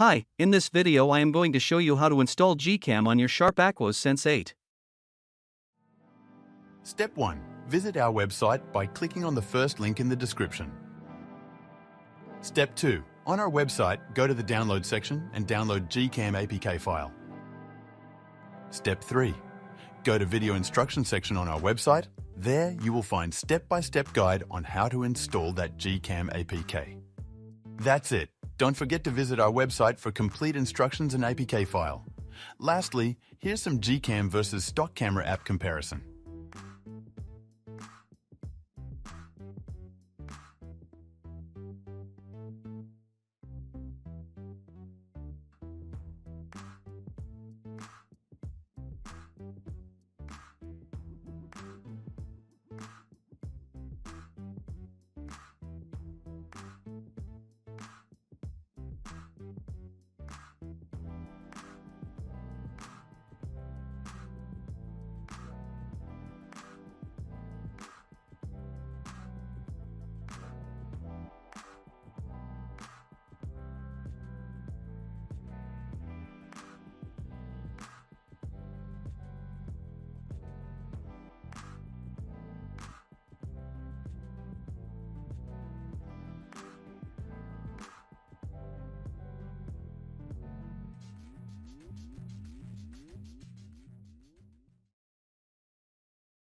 Hi, in this video I am going to show you how to install GCam on your Sharp Aquos Sense 8. Step 1. Visit our website by clicking on the first link in the description. Step 2. On our website, go to the download section and download GCam APK file. Step 3. Go to video instruction section on our website. There you will find step-by-step guide on how to install that GCam APK. That's it. Don't forget to visit our website for complete instructions and APK file. Lastly, here's some GCam versus stock camera app comparison.